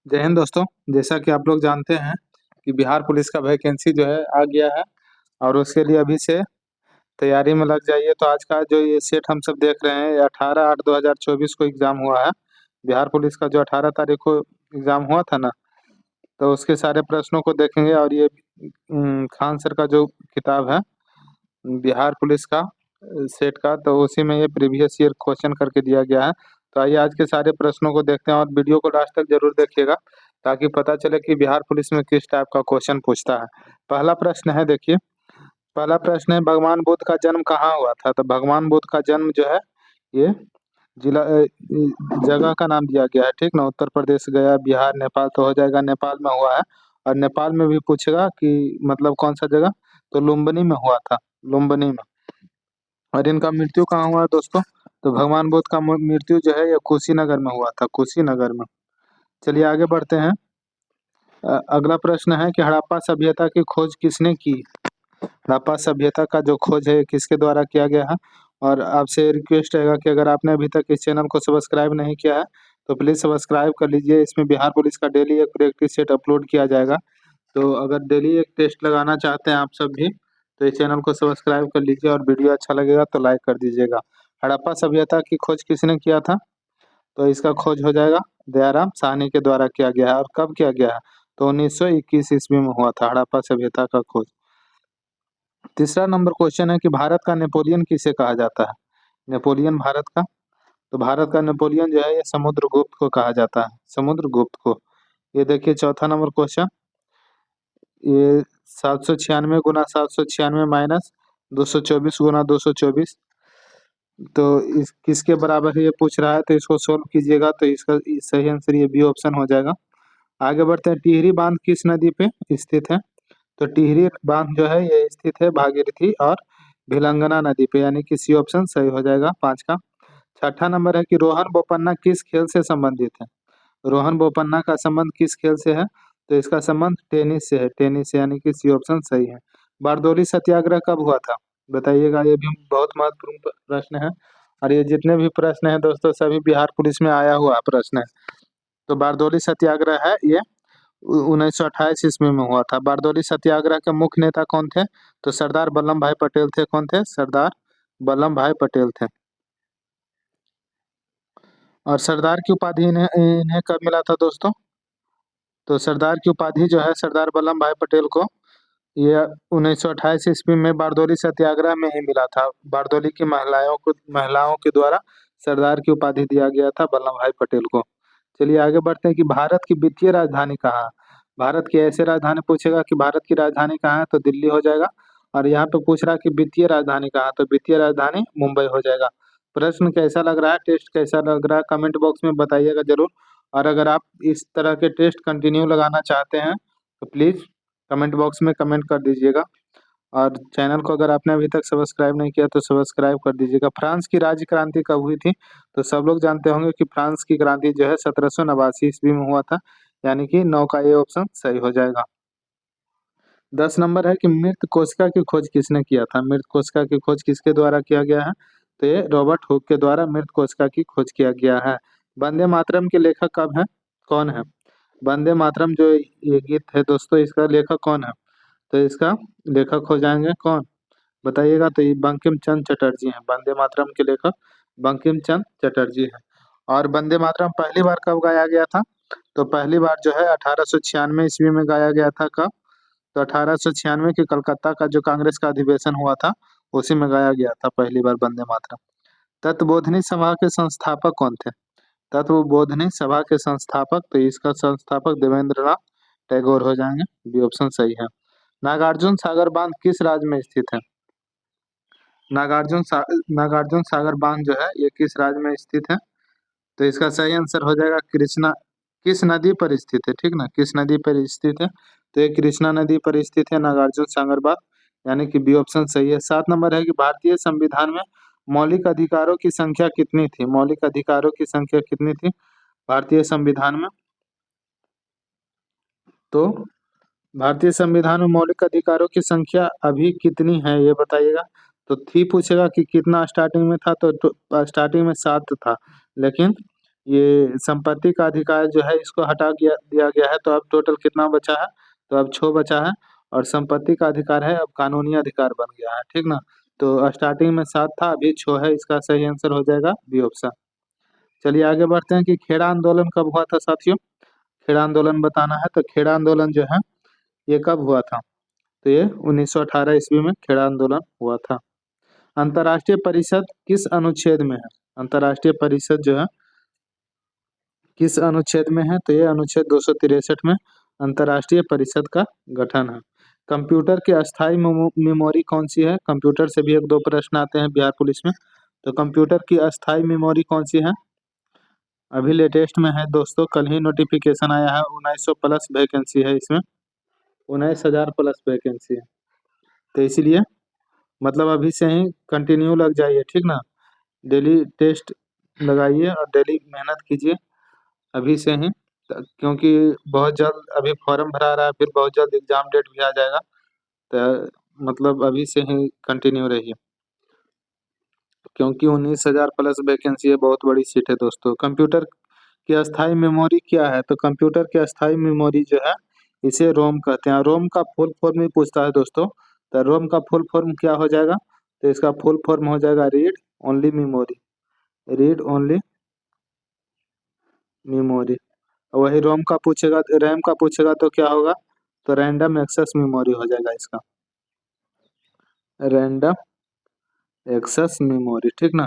जय हिंद दोस्तों। जैसा कि आप लोग जानते हैं कि बिहार पुलिस का वैकेंसी जो है आ गया है और उसके लिए अभी से तैयारी में लग जाइए। तो आज का जो ये सेट हम सब देख रहे हैं, ये 18/8/2024 को एग्ज़ाम हुआ है। बिहार पुलिस का जो 18 तारीख को एग्ज़ाम हुआ था ना, तो उसके सारे प्रश्नों को देखेंगे। और ये खान सर का जो किताब है बिहार पुलिस का सेट का, तो उसी में ये प्रीवियस ईयर क्वेश्चन करके दिया गया है। तो आइए आज के सारे प्रश्नों को देखते हैं और वीडियो को लास्ट तक जरूर देखिएगा ताकि पता चले कि बिहार पुलिस में किस टाइप का क्वेश्चन पूछता है। पहला प्रश्न है, देखिए पहला प्रश्न है, भगवान बुद्ध का जन्म कहाँ हुआ था? तो भगवान बुद्ध का जन्म जो है ये जिला जगह का नाम दिया गया है, ठीक ना। उत्तर प्रदेश, गया, बिहार, नेपाल, तो हो जाएगा नेपाल में हुआ है। और नेपाल में भी पूछेगा कि मतलब कौन सा जगह, तो लुम्बिनी में हुआ था, लुम्बिनी में। और इनका मृत्यु कहाँ हुआ दोस्तों? तो भगवान बुद्ध का मृत्यु जो है ये कुशीनगर में हुआ था, कुशीनगर में। चलिए आगे बढ़ते हैं। अगला प्रश्न है कि हड़प्पा सभ्यता की खोज किसने की? हड़प्पा सभ्यता का जो खोज है किसके द्वारा किया गया है? और आपसे रिक्वेस्ट रहेगा कि अगर आपने अभी तक इस चैनल को सब्सक्राइब नहीं किया है तो प्लीज़ सब्सक्राइब कर लीजिए। इसमें बिहार पुलिस का डेली एक प्रैक्टिस सेट अपलोड किया जाएगा। तो अगर डेली एक टेस्ट लगाना चाहते हैं आप सब भी, तो इस चैनल को सब्सक्राइब कर लीजिए और वीडियो अच्छा लगेगा तो लाइक कर दीजिएगा। हड़प्पा सभ्यता की खोज किसने किया था? तो इसका खोज हो जाएगा दयाराम साहनी के द्वारा किया गया है। और कब किया गया है? तो 1921 ईस्वी में हुआ था हड़प्पा सभ्यता का खोज। तीसरा नंबर क्वेश्चन है कि भारत का नेपोलियन किसे कहा जाता है? नेपोलियन भारत का, तो भारत का नेपोलियन जो है ये समुद्रगुप्त को कहा जाता है, समुद्रगुप्त को। ये देखिए चौथा नंबर क्वेश्चन, ये 796 गुना 796 माइनस 224 गुना 224, तो इस किसके बराबर है ये पूछ रहा है। तो इसको सोल्व कीजिएगा तो इसका सही आंसर ये बी ऑप्शन हो जाएगा। आगे बढ़ते हैं। टिहरी बांध किस नदी पे स्थित है? तो टिहरी बांध जो है ये स्थित है भागीरथी और भिलंगना नदी पे, यानी कि सी ऑप्शन सही हो जाएगा 5 का। छठा नंबर है कि रोहन बोपन्ना किस खेल से संबंधित है? रोहन बोपन्ना का संबंध किस खेल से है? तो इसका संबंध टेनिस से है, टेनिस से, यानी कि सी ऑप्शन सही है। बारदोली सत्याग्रह कब हुआ था? बताइएगा, ये भी बहुत महत्वपूर्ण प्रश्न है। और ये जितने भी प्रश्न हैं दोस्तों सभी बिहार पुलिस में आया हुआ प्रश्न है। तो बारदोली सत्याग्रह है ये 1928 ईस्वी में हुआ था। बारदोली सत्याग्रह के मुख्य नेता कौन थे? तो सरदार वल्लभ भाई पटेल थे। कौन थे? सरदार वल्लभ भाई पटेल थे। और सरदार की उपाधि इन्हें इन्हें कब मिला था दोस्तों? तो सरदार की उपाधि जो है सरदार वल्लभ भाई पटेल को ये 1928 ईस्वी में बारदोली सत्याग्रह में ही मिला था। बारदोली की महिलाओं के द्वारा सरदार की उपाधि दिया गया था वल्लभ भाई पटेल को। चलिए आगे बढ़ते हैं कि भारत की वित्तीय राजधानी कहाँ है? भारत की ऐसे राजधानी पूछेगा कि भारत की राजधानी कहाँ है, तो दिल्ली हो जाएगा। और यहाँ पे पूछ रहा है कि वित्तीय राजधानी कहाँ है, तो वित्तीय राजधानी मुंबई हो जाएगा। प्रश्न कैसा लग रहा है, टेस्ट कैसा लग रहा है, कमेंट बॉक्स में बताइएगा जरूर। और अगर आप इस तरह के टेस्ट कंटिन्यू लगाना चाहते हैं तो प्लीज़ कमेंट बॉक्स में कमेंट कर दीजिएगा। और चैनल को अगर आपने अभी तक सब्सक्राइब नहीं किया तो सब्सक्राइब कर दीजिएगा। फ्रांस की राज्य क्रांति कब हुई थी? तो सब लोग जानते होंगे कि फ्रांस की क्रांति जो है 1789 ईस्वी में हुआ था, यानी कि 9 का ये ऑप्शन सही हो जाएगा। 10 नंबर है कि मृत कोशिका की खोज किसने किया था? मृत कोशिका की खोज किसके द्वारा किया गया है? तो ये रॉबर्ट हुक के द्वारा मृत कोशिका की खोज किया गया है। वंदे मातरम के लेखक कब है, कौन है? वंदे मातरम जो ये गीत है दोस्तों, इसका लेखक कौन है? तो इसका लेखक हो जाएंगे कौन, बताइएगा। तो ये बंकिम चंद्र चटर्जी हैं। वंदे मातरम के लेखक बंकिम चंद्र चटर्जी हैं। और वंदे मातरम पहली बार कब गाया गया था? तो पहली बार जो है 1896 ईस्वी में गाया गया था। कब? तो 1896 के कलकत्ता का जो कांग्रेस का अधिवेशन हुआ था उसी में गाया गया था पहली बार वंदे मातरम। तत्वबोधिनी सभा के संस्थापक कौन थे? तत्वबोधिनी सभा के संस्थापक, तो इसका संस्थापक देवेंद्रनाथ टैगोर हो जाएंगे। बी ऑप्शन सही है। नागार्जुन सागर बांध किस राज्य में स्थित है? नागार्जुन सागर बांध जो है ये किस राज्य में स्थित है? तो इसका सही आंसर हो जाएगा कृष्णा। किस नदी पर स्थित है, ठीक ना, किस नदी पर स्थित है? तो ये कृष्णा नदी पर स्थित है नागार्जुन सागर बांध, यानी कि बी ऑप्शन सही है। 7 नंबर है कि भारतीय संविधान में मौलिक अधिकारों की संख्या कितनी थी? मौलिक अधिकारों की संख्या कितनी थी भारतीय संविधान में? तो भारतीय संविधान में मौलिक अधिकारों की संख्या अभी कितनी है ये बताइएगा। तो थी पूछेगा कि कितना स्टार्टिंग में था, तो स्टार्टिंग में 7 था, लेकिन ये संपत्ति का अधिकार जो है इसको हटा दिया गया है, तो अब टोटल कितना बचा है? तो अब 6 बचा है, और संपत्ति का अधिकार है अब कानूनी अधिकार बन गया है, ठीक ना। तो स्टार्टिंग में 7 था, अभी 6 है, इसका सही आंसर हो जाएगा बी ऑप्शन। चलिए आगे बढ़ते हैं कि खेड़ा आंदोलन कब हुआ था साथियों। खेड़ा आंदोलन बताना है, तो खेड़ा आंदोलन जो है ये कब हुआ था? तो ये 1918 ईस्वी में खेड़ा आंदोलन हुआ था। अंतर्राष्ट्रीय परिषद किस अनुच्छेद में है? अंतर्राष्ट्रीय परिषद जो है किस अनुच्छेद में है? तो ये अनुच्छेद 263 में अंतर्राष्ट्रीय परिषद का गठन है। कंप्यूटर की अस्थायी मेमोरी कौन सी है? कंप्यूटर से भी 1-2 प्रश्न आते हैं बिहार पुलिस में। तो कंप्यूटर की अस्थायी मेमोरी कौन सी है? अभी लेटेस्ट में है दोस्तों, कल ही नोटिफिकेशन आया है, 1900 प्लस वैकेंसी है इसमें, 19,000 प्लस वैकेंसी है। तो इसीलिए मतलब अभी से ही कंटिन्यू लग जाइए, ठीक ना। डेली टेस्ट लगाइए और डेली मेहनत कीजिए अभी से ही, क्योंकि बहुत जल्द अभी फॉर्म भरा रहा है, फिर बहुत जल्द एग्जाम डेट भी आ जाएगा। तो मतलब अभी से ही कंटिन्यू रहिए, क्योंकि 19,000 प्लस वैकेंसी है, बहुत बड़ी सीट है दोस्तों। कंप्यूटर की अस्थायी मेमोरी क्या है? तो कंप्यूटर की अस्थायी मेमोरी जो है इसे रोम कहते हैं। रोम का फुल फॉर्म ही पूछता है दोस्तों, तो रोम का फुल फॉर्म क्या हो जाएगा? तो इसका फुल फॉर्म हो जाएगा read only memory, read only memory. वही रोम का पूछेगा, रैम का पूछेगा तो क्या होगा? तो रैंडम एक्सेस मेमोरी हो जाएगा इसका, रैंडम एक्सेस मेमोरी, ठीक ना।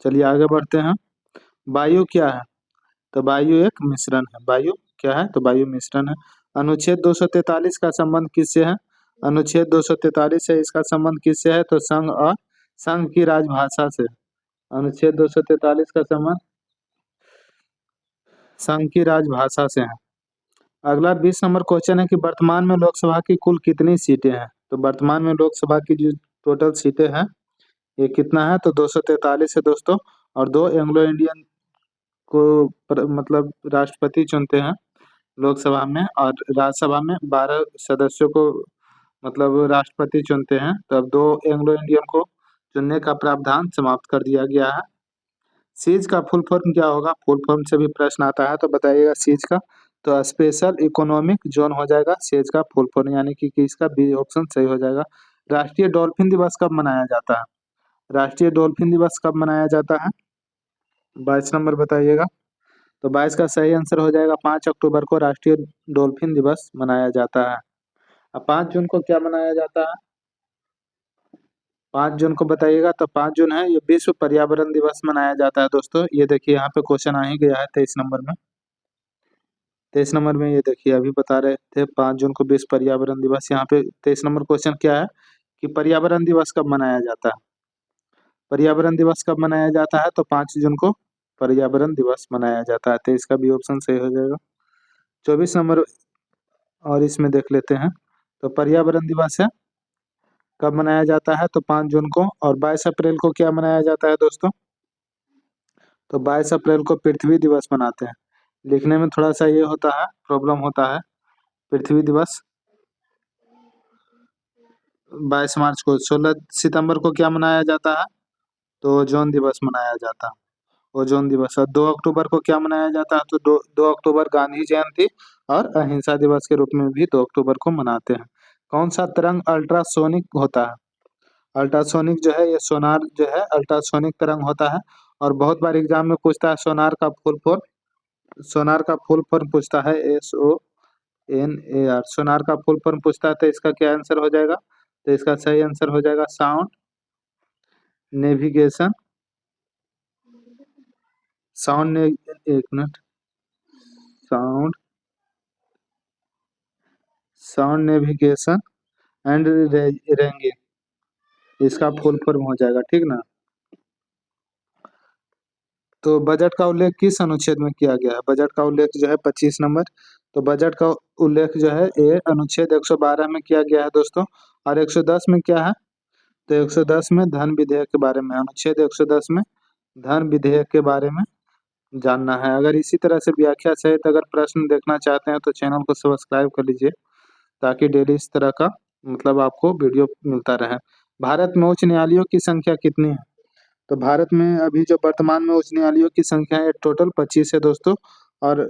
चलिए आगे बढ़ते हैं। वायु क्या है? तो वायु एक मिश्रण है। वायु क्या है? तो वायु मिश्रण है। अनुच्छेद 243 का संबंध किससे है? अनुच्छेद 243 है, इसका संबंध किससे है? तो संघ और संघ की राजभाषा से। अनुच्छेद 243 का संबंध संघ की राजभाषा से है। अगला 20 नंबर क्वेश्चन है कि वर्तमान में लोकसभा की कुल कितनी सीटें हैं? तो वर्तमान में लोकसभा की जो टोटल सीटें हैं ये कितना है? तो 243 है दोस्तों, और 2 एंग्लो इंडियन को मतलब राष्ट्रपति चुनते हैं लोकसभा में, और राज्यसभा में 12 सदस्यों को मतलब राष्ट्रपति चुनते हैं। तो अब 2 एंग्लो इंडियन को चुनने का प्रावधान समाप्त कर दिया गया है। सीज का फुल फॉर्म क्या होगा? फुल फॉर्म से भी प्रश्न आता है, तो बताइएगा सीज का। तो स्पेशल इकोनॉमिक जोन हो जाएगा सीज का फुल फॉर्म, यानी कि इसका बी ऑप्शन सही हो जाएगा। राष्ट्रीय डॉल्फिन दिवस कब मनाया जाता है? राष्ट्रीय डॉल्फिन दिवस कब मनाया जाता है? 22 नंबर बताइएगा। तो 22 का सही आंसर हो जाएगा 5 अक्टूबर को राष्ट्रीय डॉल्फिन दिवस मनाया जाता है। अब 5 जून को क्या मनाया जाता है? 5 जून को बताइएगा। तो 5 जून है ये विश्व पर्यावरण दिवस मनाया जाता है दोस्तों। ये देखिए यहाँ पे क्वेश्चन आ ही गया है 23 नंबर में। 23 नंबर में ये देखिए अभी बता रहे थे 5 जून को विश्व पर्यावरण दिवस। यहाँ पे 23 नंबर क्वेश्चन क्या है कि पर्यावरण दिवस कब मनाया जाता है? पर्यावरण दिवस कब मनाया जाता है? तो 5 जून को पर्यावरण दिवस मनाया जाता है। तो इसका भी ऑप्शन सही हो जाएगा। 24 नंबर और इसमें देख लेते हैं। तो पर्यावरण दिवस है कब मनाया जाता है? तो 5 जून को। और 22 अप्रैल को क्या मनाया जाता है दोस्तों? तो 22 अप्रैल को पृथ्वी दिवस मनाते हैं। लिखने में थोड़ा सा ये होता है, प्रॉब्लम होता है। पृथ्वी दिवस 22 मार्च को। 16 सितंबर को क्या मनाया जाता है? तो ओजोन दिवस मनाया जाता है, ओजोन दिवस। और 2 अक्टूबर को क्या मनाया जाता है? तो 2 अक्टूबर गांधी जयंती और अहिंसा दिवस के रूप में भी 2 अक्टूबर को मनाते हैं। कौन सा तरंग अल्ट्रासोनिक होता है? अल्ट्रासोनिक जो है ये सोनार जो है अल्ट्रासोनिक तरंग होता है। और बहुत बार एग्जाम में पूछता है सोनार का फुल फॉर्म, सोनार का फुल फॉर्म पूछता है SONAR, सोनार का फुल फॉर्म पूछता है। तो इसका क्या आंसर हो जाएगा? तो इसका सही आंसर हो जाएगा साउंड नेविगेशन, साउंड ने एक minute, sound sound navigation and ranging, इसका फुल फॉर्म हो जाएगा, ठीक ना। तो बजट का उल्लेख किस अनुच्छेद में किया गया है? बजट का उल्लेख जो है 25 नंबर। तो बजट का उल्लेख जो है ये अनुच्छेद 112 में किया गया है दोस्तों। और 110 में क्या है? तो 110 में धन विधेयक के बारे में, अनुच्छेद 110 में धन विधेयक के बारे में जानना है। अगर इसी तरह से व्याख्या सहित अगर प्रश्न देखना चाहते हैं तो चैनल को सब्सक्राइब कर लीजिए, ताकि डेली इस तरह का मतलब आपको वीडियो मिलता रहे। भारत में उच्च न्यायालयों की संख्या कितनी है? तो भारत में अभी जो वर्तमान में उच्च न्यायालयों की संख्या है टोटल 25 है दोस्तों। और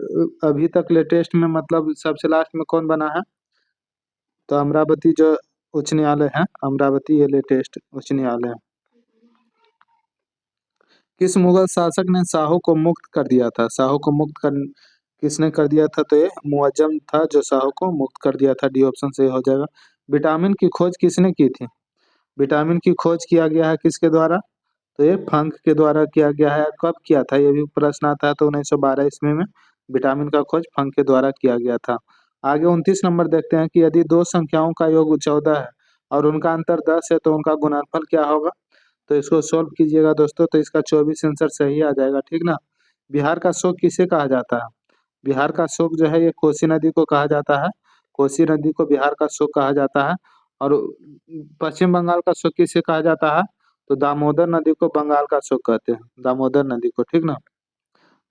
अभी तक लेटेस्ट में मतलब सबसे लास्ट में कौन बना है? तो अमरावती जो उच्च न्यायालय है, अमरावती ये लेटेस्ट उच्च न्यायालय है। किस मुगल शासक ने शाहू को मुक्त कर दिया था? शाहू को मुक्त कर किसने कर दिया था? तो ये मुअज्जम था जो शाहू को मुक्त कर दिया था। डी ऑप्शन सही हो जाएगा। विटामिन की खोज किसने की थी? विटामिन की खोज किया गया है किसके द्वारा? तो ये फंक के द्वारा किया गया है। कब किया था? ये भी प्रश्न आता है। तो 1912 ईस्वी में विटामिन का खोज फंक के द्वारा किया गया था। आगे 29 नंबर देखते हैं कि यदि दो संख्याओं का योग 14 है और उनका अंतर 10 है तो उनका गुणनफल क्या होगा? तो इसको सोल्व कीजिएगा दोस्तों। तो इसका 24 आंसर सही आ जाएगा, ठीक ना। बिहार का शोक किसे कहा जाता है? बिहार का शोक जो है ये कोसी नदी को कहा जाता है। कोसी नदी को बिहार का शोक कहा जाता है। और पश्चिम बंगाल का शोक किसे कहा जाता है? तो दामोदर नदी को बंगाल का शोक कहते हैं, दामोदर नदी को, ठीक ना।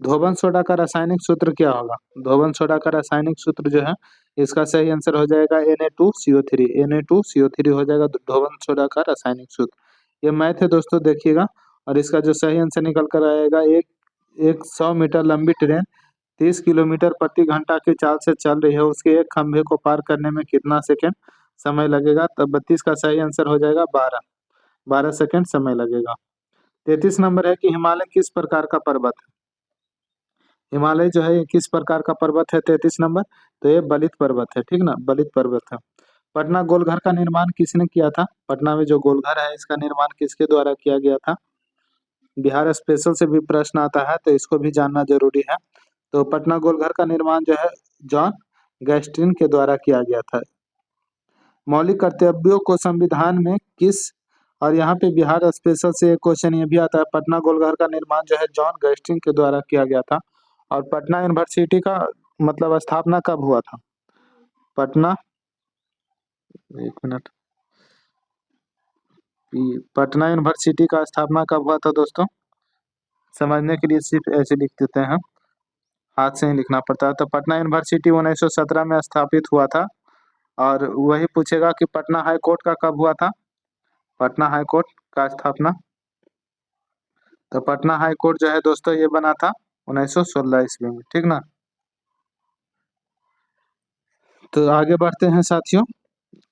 धोबन सोडा का रासायनिक सूत्र क्या होगा? धोबन सोडा का रासायनिक सूत्र जो है इसका सही आंसर हो जाएगा Na2CO3। Na2CO3 हो जाएगा धोबन सोडा का रासायनिक सूत्र। ये मैथ है दोस्तों, देखिएगा। और इसका जो सही आंसर निकल कर आएगा, एक 100 मीटर लंबी ट्रेन 30 किलोमीटर प्रति घंटा की चाल से चल रही है, उसके एक खंभे को पार करने में कितना सेकंड समय लगेगा? तब 32 का सही आंसर हो जाएगा 12 सेकंड समय लगेगा। 33 नंबर है कि हिमालय किस प्रकार का पर्वत है? हिमालय जो है ये किस प्रकार का पर्वत है? 33 नंबर। तो ये बलित पर्वत है, ठीक ना, बलित पर्वत है। पटना गोलघर का निर्माण किसने किया था? पटना में जो गोलघर है इसका निर्माण किसके द्वारा किया गया था? बिहार स्पेशल से भी प्रश्न आता है तो इसको भी जानना जरूरी है। तो पटना गोलघर का निर्माण जो है जॉन गैस्टिन के द्वारा किया गया था। मौलिक कर्तव्यों को संविधान में किस, और यहाँ पे बिहार स्पेशल से एक क्वेश्चन ये भी आता है, पटना गोलघर का निर्माण जो है जॉन गैस्टिन के द्वारा किया गया था। और पटना यूनिवर्सिटी का मतलब स्थापना कब हुआ था? पटना, एक मिनट, पटना यूनिवर्सिटी का स्थापना कब हुआ था दोस्तों? समझने के लिए सिर्फ ऐसे लिख देते हैं, हाथ से ही लिखना पड़ता है। तो पटना यूनिवर्सिटी 1917 में स्थापित हुआ था। और वही पूछेगा कि पटना हाई कोर्ट का कब हुआ था? पटना हाई कोर्ट का स्थापना, तो पटना हाई कोर्ट जो है दोस्तों ये बना था 1916 ईस्वी में, ठीक ना। तो आगे बढ़ते हैं साथियों।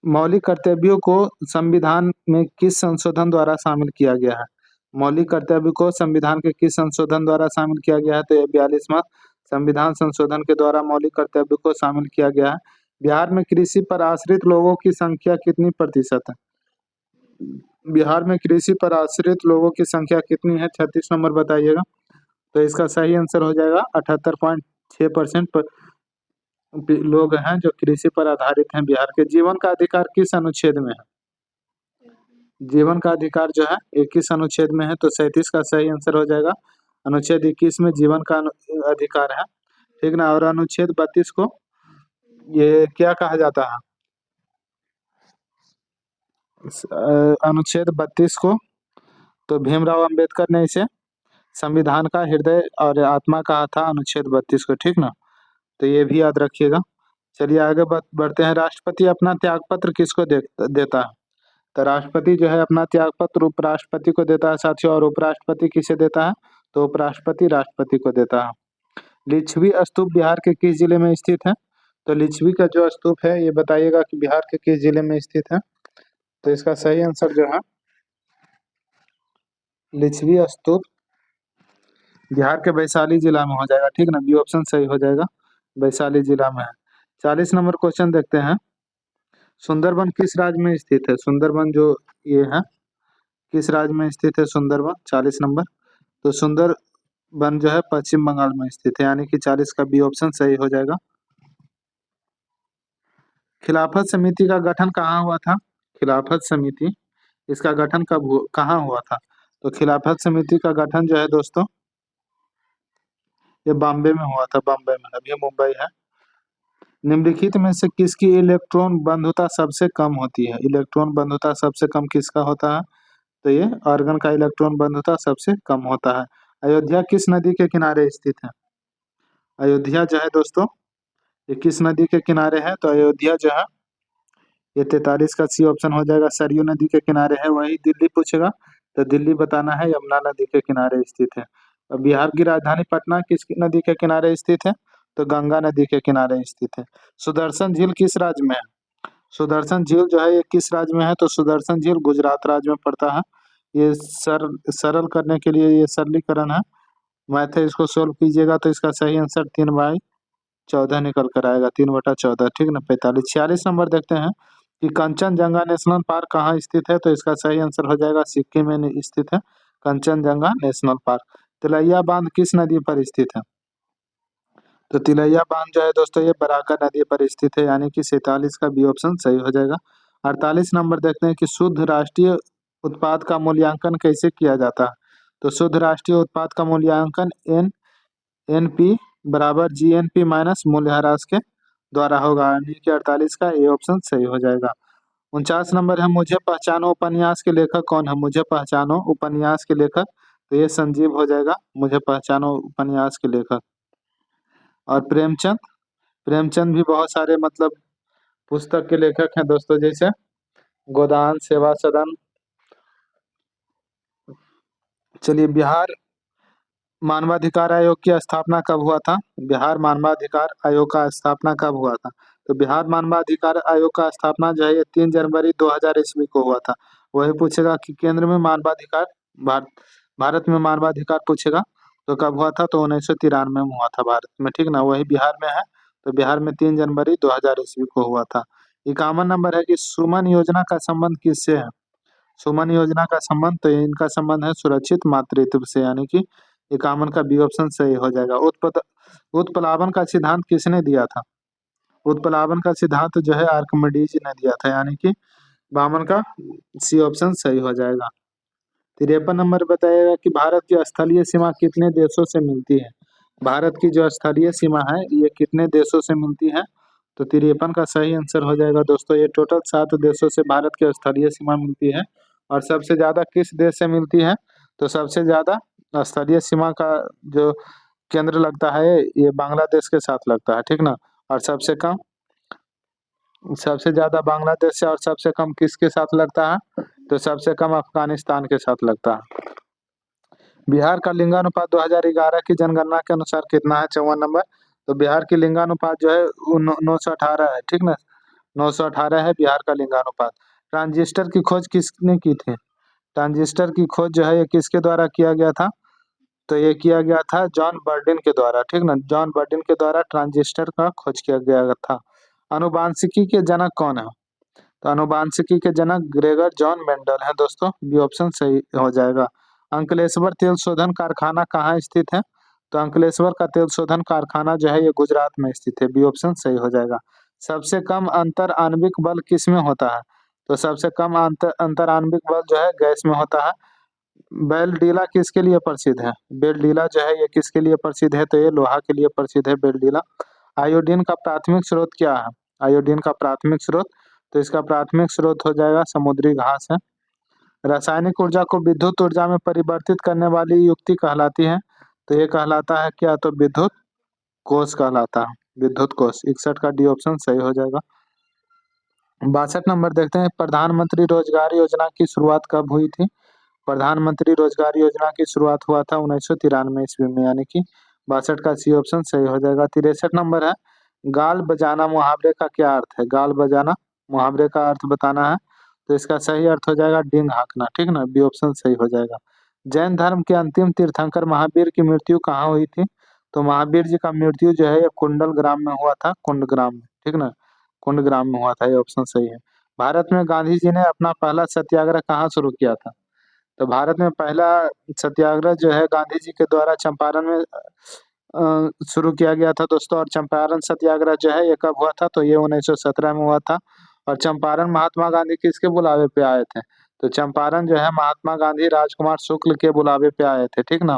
मौलिक कर्तव्यों को संविधान में किस संशोधन द्वारा शामिल किया गया है? मौलिक कर्तव्य को संविधान के किस संशोधन द्वारा शामिल किया गया है? तो ये 42वां संविधान संशोधन के द्वारा मौलिक कर्तव्य को शामिल किया गया है। बिहार में कृषि पर आश्रित लोगों की संख्या कितनी प्रतिशत है? बिहार में कृषि पर आश्रित लोगों की संख्या कितनी है? 36 नंबर बताइएगा। तो इसका सही आंसर हो जाएगा 78.6% लोग हैं जो कृषि पर आधारित हैं बिहार के। जीवन का अधिकार किस अनुच्छेद में है? जीवन का अधिकार जो है 21 अनुच्छेद में है। तो 37 का सही आंसर हो जाएगा अनुच्छेद 21 में जीवन का अधिकार है, ठीक ना। और अनुच्छेद 32 को ये क्या कहा जाता है? अनुच्छेद 32 को तो भीमराव अंबेडकर ने इसे संविधान का हृदय और आत्मा कहा था, अनुच्छेद 32 को, ठीक ना। तो ये भी याद रखिएगा। चलिए आगे बढ़ते हैं। राष्ट्रपति अपना त्यागपत्र किसको देता है? तो राष्ट्रपति जो है अपना त्यागपत्र उपराष्ट्रपति को देता है साथियों। और उपराष्ट्रपति किसे देता है? तो उपराष्ट्रपति राष्ट्रपति को देता है। लिच्छवी स्तूप बिहार के किस जिले में स्थित है? तो लिच्छवी का जो स्तूप है ये बताइएगा कि बिहार के किस जिले में स्थित है? तो इसका सही आंसर जो है लिच्छवी स्तूप बिहार के वैशाली जिला में हो जाएगा, ठीक ना। बी ऑप्शन सही हो जाएगा, वैशाली जिला में है। 40 नंबर क्वेश्चन देखते हैं। सुंदरबन किस राज्य में स्थित है? सुंदरबन जो ये है किस राज्य में स्थित है सुंदरबन? 40 नंबर। तो सुंदरबन जो है पश्चिम बंगाल में स्थित है, यानी कि 40 का बी ऑप्शन सही हो जाएगा। खिलाफत समिति का गठन कहाँ हुआ था? खिलाफत समिति इसका गठन कहाँ हुआ था? तो खिलाफत समिति का गठन जो है दोस्तों ये बॉम्बे में हुआ था, बॉम्बे में, अभी मुंबई है। निम्नलिखित में से किसकी इलेक्ट्रॉन बंधुता सबसे कम होती है? इलेक्ट्रॉन बंधुता सबसे कम किसका होता है? तो ये आर्गन का इलेक्ट्रॉन बंधुता सबसे कम होता है। अयोध्या किस नदी के किनारे स्थित है? अयोध्या जो है दोस्तों ये किस नदी के किनारे है? तो अयोध्या जो है ये 43 का सी ऑप्शन हो जाएगा, सरयू नदी के किनारे है। वही दिल्ली पूछेगा तो दिल्ली बताना है, यमुना नदी के किनारे स्थित है। और बिहार की राजधानी पटना किस नदी के किनारे स्थित है? तो गंगा नदी के किनारे स्थित है। सुदर्शन झील किस राज्य में है? सुदर्शन झील जो है ये किस राज्य में है? तो सुदर्शन झील गुजरात राज्य में पड़ता है। ये सरल करने के लिए ये सरलीकरण है। मैथ है, इसको सोल्व कीजिएगा तो इसका सही आंसर 3/14 निकल कर आएगा। 3/14, ठीक ना। 45, 46 नंबर देखते हैं कि कंचनजंगा नेशनल पार्क कहाँ स्थित है? तो इसका सही आंसर हो जाएगा सिक्किम में स्थित है कंचनजंगा नेशनल पार्क। तिलैया बांध किस नदी पर स्थित है? तो तिलैया बांध जो है दोस्तों ये बराका नदी पर स्थित है, यानी कि 47 का बी ऑप्शन सही हो जाएगा। 48 नंबर देखते हैं कि शुद्ध राष्ट्रीय उत्पाद का मूल्यांकन कैसे किया जाता है? तो शुद्ध राष्ट्रीय उत्पाद का मूल्यांकन एनपी बराबर जीएनपी माइनस मूल्यह्रास के द्वारा होगा, यानी कि 48 का ए ऑप्शन सही हो जाएगा। 49 नंबर है मुझे पहचानो उपन्यास के लेखक कौन है? मुझे पहचानो उपन्यास के लेखक, तो ये संजीव हो जाएगा मुझे पहचानो उपन्यास के लेखक। और प्रेमचंद, प्रेमचंद भी बहुत सारे मतलब पुस्तक के लेखक हैं दोस्तों, जैसे गोदान, सेवा सदन। चलिए, बिहार मानवाधिकार आयोग की स्थापना कब हुआ था? बिहार मानवाधिकार आयोग का स्थापना कब हुआ था? तो बिहार मानवाधिकार आयोग का स्थापना जो है ये 3 जनवरी 2000 ईस्वी को हुआ था। वही पूछेगा कि केंद्र में मानवाधिकार, भारत भारत में मानवाधिकार पूछेगा तो कब हुआ था? तो 1993 में हुआ था भारत में, ठीक ना। वही बिहार में है, तो बिहार में 3 जनवरी 2000 ईस्वी को हुआ था। 51 नंबर है कि सुमन योजना का संबंध किससे है? सुमन योजना का संबंध, तो इनका संबंध है सुरक्षित मातृत्व से, यानी कि 51 का बी ऑप्शन सही हो जाएगा। उत्प्लावन का सिद्धांत किसने दिया था? उत्प्लावन का सिद्धांत जो है आर्किमिडीज ने दिया था, यानी कि 52 का सी ऑप्शन सही हो जाएगा। 53 नंबर बताएगा कि भारत की स्थलीय सीमा कितने देशों से मिलती है? भारत की जो स्थलीय सीमा है ये कितने देशों से मिलती है? तो 53 का सही आंसर हो जाएगा दोस्तों, ये टोटल 7 देशों से भारत की स्थलीय सीमा मिलती है। और सबसे ज्यादा किस देश से मिलती है? तो सबसे ज्यादा स्थलीय सीमा का जो केंद्र लगता है ये बांग्लादेश के साथ लगता है, ठीक ना। और सबसे ज्यादा बांग्लादेश से, और सबसे कम किसके साथ लगता है? तो सबसे कम अफगानिस्तान के साथ लगता है। बिहार का लिंगानुपात 2011 की जनगणना के अनुसार कितना है? 54 नंबर। तो बिहार की लिंगानुपात जो है 918 है, ठीक ना। 918 है बिहार का लिंगानुपात। ट्रांजिस्टर की खोज किसने की थी? ट्रांजिस्टर की खोज जो है ये किसके द्वारा किया गया था? तो ये किया गया था जॉन बर्डिन के द्वारा, ठीक ना। जॉन बर्डिन के द्वारा ट्रांजिस्टर का खोज किया गया था। अनुवांशिकी के जनक कौन है? तो अनुवांशिकी के जनक ग्रेगर जॉन मेंडल है दोस्तों, बी ऑप्शन सही हो जाएगा। अंकलेश्वर तेल शोधन कारखाना कहाँ स्थित है? तो अंकलेश्वर का तेल शोधन कारखाना जो है ये गुजरात में स्थित है, बी ऑप्शन सही हो जाएगा। सबसे कम अंतर आणविक बल किस में होता है? तो सबसे कम अंतर आणविक बल जो है गैस में होता है। बेलडीला किसके लिए प्रसिद्ध है? बेलडीला जो है ये किसके लिए प्रसिद्ध है? तो ये लोहा के लिए प्रसिद्ध है बेलडीला। आयोडीन का प्राथमिक स्रोत क्या है? आयोडीन का प्राथमिक स्रोत, तो इसका प्राथमिक स्रोत हो जाएगा समुद्री घास है। रासायनिक ऊर्जा को विद्युत ऊर्जा में परिवर्तित करने वाली युक्ति कहलाती है, तो ये कहलाता है क्या? तो विद्युत कोष कहलाता है, विद्युत कोष। 61 का डी ऑप्शन सही हो जाएगा। 62 नंबर देखते हैं, प्रधानमंत्री रोजगार योजना की शुरुआत कब हुई थी? प्रधानमंत्री रोजगार योजना की शुरुआत हुआ था 1993 ईस्वी में, यानी कि 62 का सी ऑप्शन सही हो जाएगा। 63 नंबर है, गाल बजाना मुहावरे का क्या अर्थ है? गाल बजाना मुहावरे का अर्थ बताना है, तो इसका सही अर्थ हो जाएगा डींग हाँकना, ठीक ना। बी ऑप्शन सही हो जाएगा। जैन धर्म के अंतिम तीर्थंकर महावीर की मृत्यु कहाँ हुई थी? तो महावीर जी का मृत्यु जो है ये कुंडल ग्राम में हुआ था, कुंडग्राम में, ठीक ना। कुंडग्राम में हुआ था, ये ऑप्शन सही है। भारत में गांधी जी ने अपना पहला सत्याग्रह कहाँ शुरू किया था? तो भारत में पहला सत्याग्रह जो है गांधी जी के द्वारा चंपारण में शुरू किया गया था दोस्तों। और चंपारण सत्याग्रह जो है ये कब हुआ था? तो ये 1917 में हुआ था। और चंपारण महात्मा गांधी किसके बुलावे पे आए थे? तो चंपारण जो है महात्मा गांधी राजकुमार शुक्ल के बुलावे पे आए थे, ठीक ना।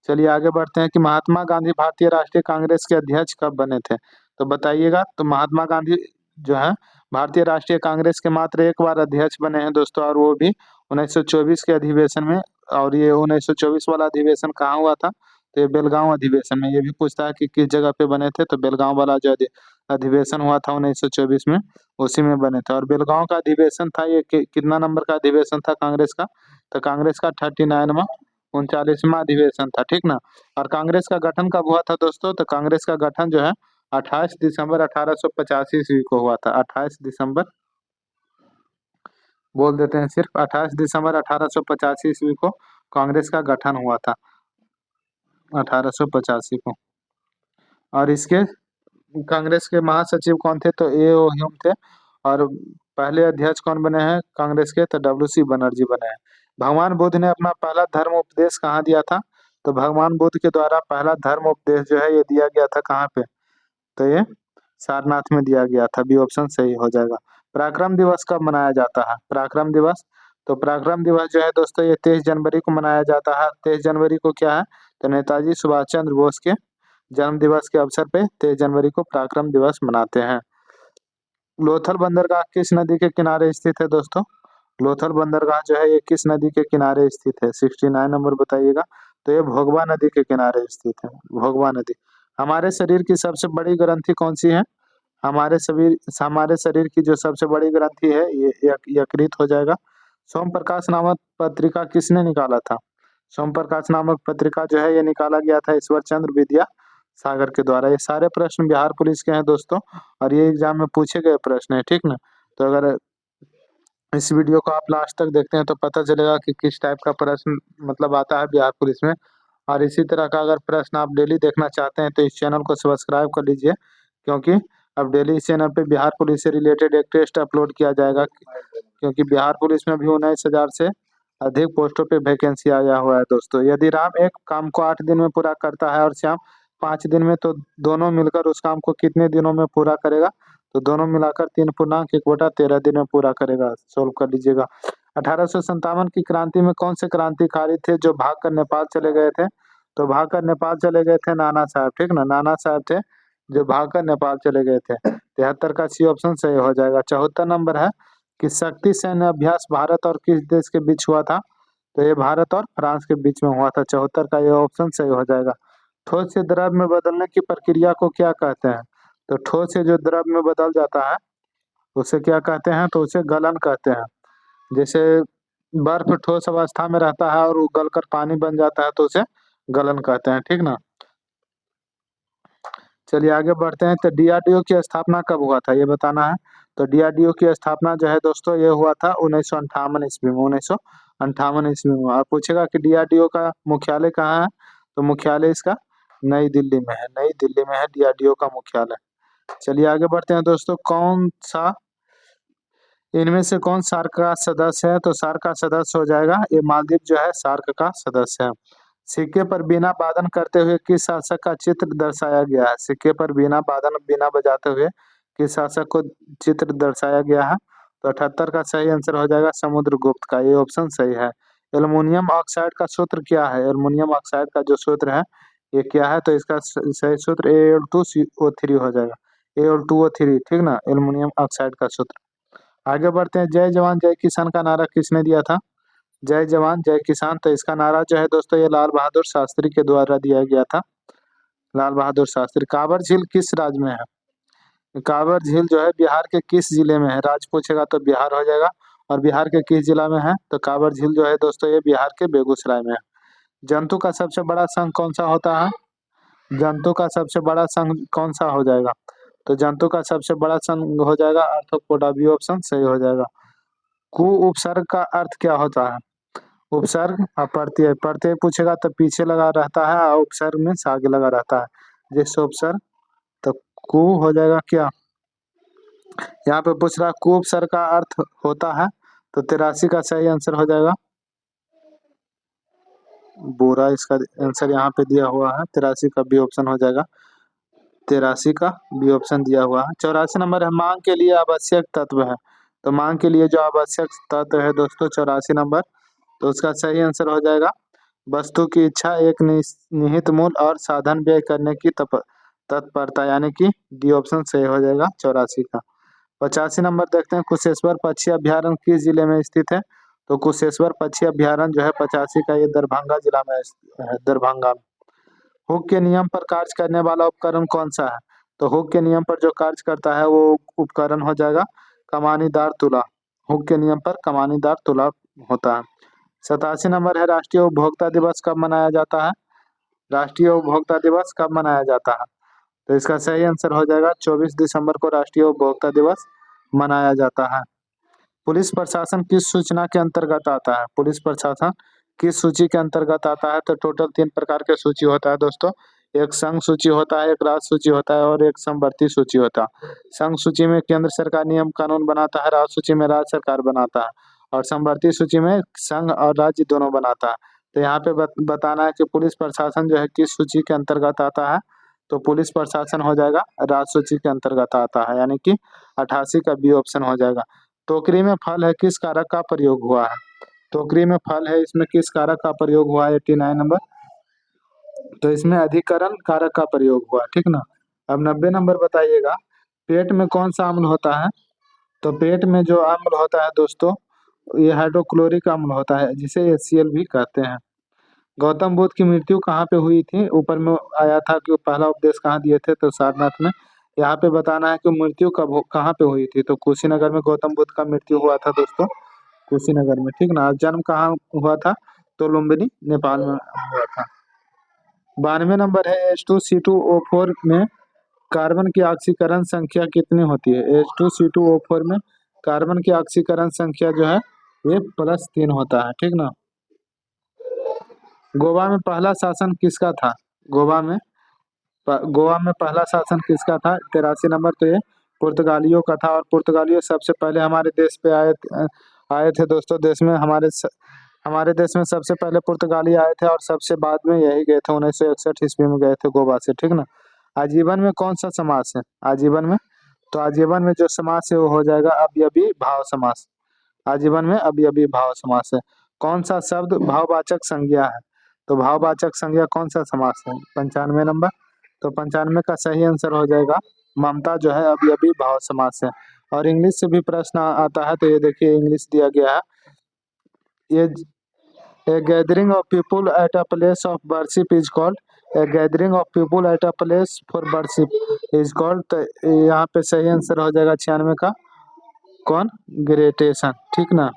चलिए आगे बढ़ते हैं कि महात्मा गांधी भारतीय राष्ट्रीय कांग्रेस के अध्यक्ष कब बने थे? तो बताइएगा। तो महात्मा गांधी जो है भारतीय राष्ट्रीय कांग्रेस के मात्र एक बार अध्यक्ष बने हैं दोस्तों, और वो भी 1924 के अधिवेशन में। और ये 1924 वाला अधिवेशन कहाँ हुआ था? तो ये बेलगांव अधिवेशन में। ये भी पूछता है कि किस जगह पे बने थे, तो बेलगांव वाला जो अधिवेशन हुआ था 1924 में, उसी में बने थे। और बेलगांव का अधिवेशन था ये कितना नंबर का अधिवेशन था कांग्रेस का? तो कांग्रेस का 39वां 39वां अधिवेशन था, ठीक ना। और कांग्रेस का गठन कब हुआ था दोस्तों? तो कांग्रेस का गठन जो है 28 दिसंबर 1885 ईस्वी को हुआ था। 28 दिसंबर बोल देते हैं, सिर्फ 28 दिसंबर 1885 ईस्वी को कांग्रेस का गठन हुआ था, 1885 को। और इसके कांग्रेस के महासचिव कौन थे? तो ए.ओ. ह्यूम थे। और पहले अध्यक्ष कौन बने हैं कांग्रेस के? तो डब्ल्यू.सी. बनर्जी बने हैं। भगवान बुद्ध ने अपना पहला धर्म उपदेश कहाँ दिया था? तो भगवान बुद्ध के द्वारा पहला धर्म उपदेश जो है ये दिया गया था कहाँ पे? तो ये सारनाथ में दिया गया था। बी ऑप्शन सही हो जाएगा। पराक्रम दिवस कब मनाया जाता है? पराक्रम दिवस, तो पराक्रम दिवस जो है दोस्तों ये 23 जनवरी को मनाया जाता है। 23 जनवरी को क्या है? तो नेताजी सुभाष चंद्र बोस के जन्म दिवस के अवसर पे 23 जनवरी को पराक्रम दिवस मनाते हैं। लोथल बंदरगाह किस नदी के किनारे स्थित है दोस्तों? लोथल बंदरगाह जो है ये किस नदी के किनारे स्थित है? 69 नंबर बताइएगा। तो ये भोगवा नदी के किनारे स्थित है, भोगवा नदी। हमारे शरीर की सबसे बड़ी ग्रंथि कौन सी है? हमारे शरीर की जो सबसे बड़ी ग्रंथि है ये यकृत हो जाएगा। सोम प्रकाश नामक पत्रिका किसने निकाला था? सोम प्रकाश नामक पत्रिका जो है ये निकाला गया था ईश्वर चंद्र विद्या सागर के द्वारा। ये सारे प्रश्न बिहार पुलिस के हैं दोस्तों, और ये एग्जाम में पूछे गए प्रश्न है, ठीक ना। तो अगर इस वीडियो को आप लास्ट तक देखते हैं तो पता चलेगा कि किस टाइप का प्रश्न मतलब आता है बिहार पुलिस में। और इसी तरह का अगर प्रश्न आप डेली देखना चाहते हैं तो इस चैनल को सब्सक्राइब कर लीजिए, क्योंकि अब डेली इस चैनल पे बिहार पुलिस से रिलेटेड एक टेस्ट अपलोड किया जाएगा, क्योंकि बिहार पुलिस में भी 19,000 से अधिक पोस्टों पे वैकेंसी आया हुआ है दोस्तों। यदि राम एक काम को 8 दिन में पूरा करता है और श्याम 5 दिन में, तो दोनों मिलकर उस काम को कितने दिनों में पूरा करेगा? तो दोनों मिलाकर 3.1/13 दिन में पूरा करेगा। सोल्व कर लीजिएगा। 1857 की क्रांति में कौन से क्रांतिकारी थे जो भागकर नेपाल चले गए थे? तो भागकर नेपाल चले गए थे नाना साहब, ठीक ना। नाना साहब थे जो भागकर नेपाल चले गए थे। 73 का सी ऑप्शन सही हो जाएगा। 74 नंबर है कि शक्ति सैन्य अभ्यास भारत और किस देश के बीच हुआ था? तो ये भारत और फ्रांस के बीच में हुआ था। 74 का ये ऑप्शन सही हो जाएगा। ठोस से द्रव में बदलने की प्रक्रिया को क्या कहते हैं? तो ठोस से जो द्रव में बदल जाता है उसे क्या कहते हैं? तो उसे गलन कहते हैं। जैसे बर्फ ठोस अवस्था में रहता है और वो गलकर पानी बन जाता है तो उसे गलन कहते हैं, ठीक ना। चलिए आगे बढ़ते हैं। तो डीआरडीओ की स्थापना कब हुआ था ये बताना है। तो डीआरडीओ की स्थापना जो है दोस्तों ये हुआ था 1958 ईस्वी में, 1958 ईस्वी में। और पूछेगा कि डीआरडीओ का मुख्यालय कहाँ है? तो मुख्यालय इसका नई दिल्ली में है, नई दिल्ली में है डीआरडीओ का मुख्यालय। चलिए आगे बढ़ते हैं दोस्तों। इनमें से कौन सार्क का सदस्य है? तो सार्क का सदस्य हो जाएगा ये मालदीव जो है सार्क का सदस्य है। सिक्के पर बीना वादन करते हुए किस शासक का चित्र दर्शाया गया है? सिक्के पर बीना बजाते हुए किस शासक को चित्र दर्शाया गया है? तो 78 का सही आंसर हो जाएगा समुद्रगुप्त का, ये ऑप्शन सही है। एल्युमिनियम ऑक्साइड का सूत्र क्या है? एल्युमिनियम ऑक्साइड का जो सूत्र है ये क्या है? तो इसका सही सूत्र AL2CO3 हो जाएगा। AL2O3, ठीक ना, एल्युमिनियम ऑक्साइड का सूत्र। आगे बढ़ते हैं। जय जवान जय किसान का नारा किसने दिया था? जय जवान जय किसान, तो इसका नारा जो है दोस्तों ये लाल बहादुर शास्त्री के द्वारा दिया गया था, लाल बहादुर शास्त्री। कांवर झील किस राज्य में है? कांवर झील जो है बिहार के किस जिले में है? राज्य पूछेगा तो बिहार हो जाएगा। और बिहार के किस जिला में है? तो कांवर झील जो है दोस्तों ये बिहार के बेगूसराय में है। जंतु का सबसे बड़ा संघ कौन सा होता है? जंतु का सबसे बड़ा संघ कौन सा हो जाएगा? तो जंतु का सबसे बड़ा संघ हो जाएगा आर्थ्रोपोडा, बी ऑप्शन सही हो जाएगा। कु उपसर्ग का अर्थ क्या होता है? उपसर्ग और प्रत्यय, प्रत्यय पूछेगा तो पीछे लगा रहता है और उपसर्ग में से आगे लगा रहता है, जैसे उपसर्ग। तो कु हो जाएगा क्या? यहाँ पे पूछ रहा है कु उपसर्ग का अर्थ होता है, तो 83 का सही आंसर हो जाएगा बोरा। इसका आंसर यहाँ पे दिया हुआ है, 83 का बी ऑप्शन हो जाएगा। 83 का बी ऑप्शन दिया हुआ है। 84 नंबर है मांग के लिए आवश्यक तत्व है। तो मांग के लिए जो आवश्यक तत्व है दोस्तों 84 नंबर, तो उसका सही आंसर हो जाएगा वस्तु की इच्छा, एक निहित मूल्य और साधन व्यय करने की तत्परता, यानी कि डी ऑप्शन सही हो जाएगा 84 का। 85 नंबर देखते हैं। कुशेश्वर पक्षी अभ्यारण्य किस जिले में स्थित है? तो कुशेश्वर पक्षी अभ्यारण्य जो है 85 का ये दरभंगा जिला में है, दरभंगा में। हुक के नियम पर कार्य करने वाला उपकरण कौन सा है? तो हुक के नियम पर जो कार्य करता है वो उपकरण हो जाएगा कमानीदार तुला। हुक के नियम पर कमानीदार तुला होता है। 87 नंबर है राष्ट्रीय उपभोक्ता दिवस कब मनाया जाता है? राष्ट्रीय उपभोक्ता दिवस कब मनाया जाता है? तो इसका सही आंसर हो जाएगा 24 दिसंबर को राष्ट्रीय उपभोक्ता दिवस मनाया जाता है। पुलिस प्रशासन किस सूचना के अंतर्गत आता है? पुलिस प्रशासन किस सूची के अंतर्गत आता है? तो टोटल 3 प्रकार के सूची होता है दोस्तों। एक संघ सूची होता है, एक राज्य सूची होता है और एक समवर्ती सूची होता है। संघ सूची में केंद्र सरकार नियम कानून बनाता है, राज्य सूची में राज्य सरकार बनाता है और समवर्ती सूची में संघ और राज्य दोनों बनाता है। तो यहाँ पे बताना है कि पुलिस प्रशासन जो है किस सूची के अंतर्गत आता है। तो पुलिस प्रशासन हो जाएगा राज्य सूची के अंतर्गत आता है, यानी कि 88 का बी ऑप्शन हो जाएगा। टोकरी में फल है किस कारक का प्रयोग हुआ है? टोकरी में फल है, इसमें किस कारक का प्रयोग हुआ है? 89 नंबर। तो इसमें अधिकरण कारक का प्रयोग हुआ, ठीक ना। अब 90 नंबर बताइएगा, पेट में कौन सा अम्ल होता है? तो पेट में जो अम्ल होता है दोस्तों, ये हाइड्रोक्लोरिक अम्ल होता है, जिसे HCl भी कहते हैं। गौतम बुद्ध की मृत्यु कहाँ पे हुई थी? ऊपर में आया था कि पहला उपदेश कहाँ दिए थे, तो सारनाथ में। यहाँ पे बताना है कि मृत्यु कहाँ पे हुई थी। तो कुशीनगर में गौतम बुद्ध का मृत्यु हुआ था दोस्तों, कुशीनगर में, ठीक ना। जन्म कहाँ हुआ था? तो लुम्बिनी नेपाल में हुआ था। 92 नंबर है, H2C2O4 में कार्बन की ऑक्सीकरण संख्या कितनी होती है? H2C2O4 में कार्बन की ऑक्सीकरण संख्या जो है ये +3 होता है, ठीक ना। गोवा में पहला शासन किसका था? गोवा में पहला शासन किसका था? 83 नंबर। तो ये पुर्तगालियों का था और पुर्तगालियों सबसे पहले हमारे देश पे आए थे दोस्तों। हमारे देश में सबसे पहले पुर्तगाली आए थे और सबसे बाद में यही गए थे, 1961 ईस्वी में गए थे गोवा से, ठीक ना। आजीवन में कौन सा समास है? आजीवन में, तो आजीवन में जो समास है वो हो जाएगा अवयवी भाव समास। आजीवन में अवयवी भाव समास है। कौन सा शब्द भाववाचक संज्ञा है? तो भाववाचक संज्ञा कौन सा समास है? 95 नंबर। तो 95 का सही आंसर हो जाएगा ममता, जो है अवयवी भाव समास है। और इंग्लिश से भी प्रश्न आता है, तो ये देखिए इंग्लिश दिया गया है। ये A gathering of people at a place of worship is called, a gathering of people at a place for worship is called। तो यहाँ पे सही आंसर हो जाएगा 96 का कॉन्ग्रेगेशन, ठीक ना।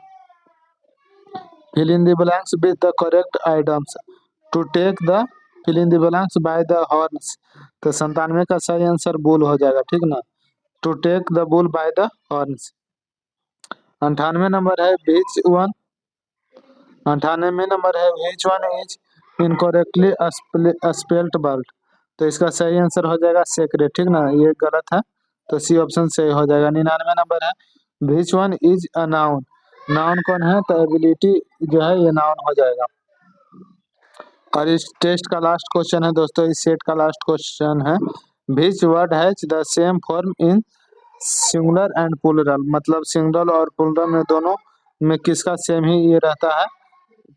fill in the blanks with the correct items to take the fill in the blanks by the horns। तो 97 का सही आंसर बुल हो जाएगा, ठीक ना। to take the bull by the horns। 98 number है which one is incorrectly spelled bird। तो इसका सही आंसर हो जाएगा सेक्रेट, ठीक ना। ये गलत है, तो सी ऑप्शन सही हो जाएगा। 99 नंबर है which one is a noun। Noun कौन है? तो एबिलिटी जो है ये नाउन हो जाएगा। और इस टेस्ट का लास्ट क्वेश्चन है दोस्तों, इस सेट का लास्ट क्वेश्चन है which word has the same form in singular and plural. मतलब सिंगुलर और प्लूरल में दोनों में किसका सेम ही ये रहता है,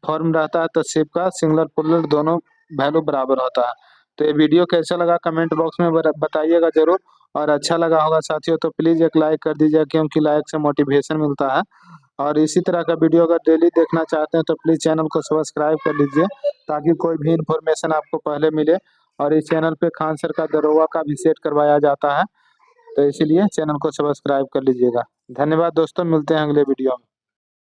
फॉर्म रहता है। तो शिप का सिंगुलर प्लूरल दोनों वैल्यू बराबर होता है। तो ये वीडियो कैसा लगा कमेंट बॉक्स में बताइएगा जरूर। और अच्छा लगा होगा साथियों तो प्लीज एक लाइक कर दीजिए, क्योंकि लाइक से मोटिवेशन मिलता है। और इसी तरह का वीडियो अगर डेली देखना चाहते हैं तो प्लीज चैनल को सब्सक्राइब कर लीजिए, ताकि कोई भी इंफॉर्मेशन आपको पहले मिले। और इस चैनल पे खान सर का दरोगा का भी सेट करवाया जाता है, तो इसीलिए चैनल को सब्सक्राइब कर लीजिएगा। धन्यवाद दोस्तों, मिलते हैं अगले वीडियो में।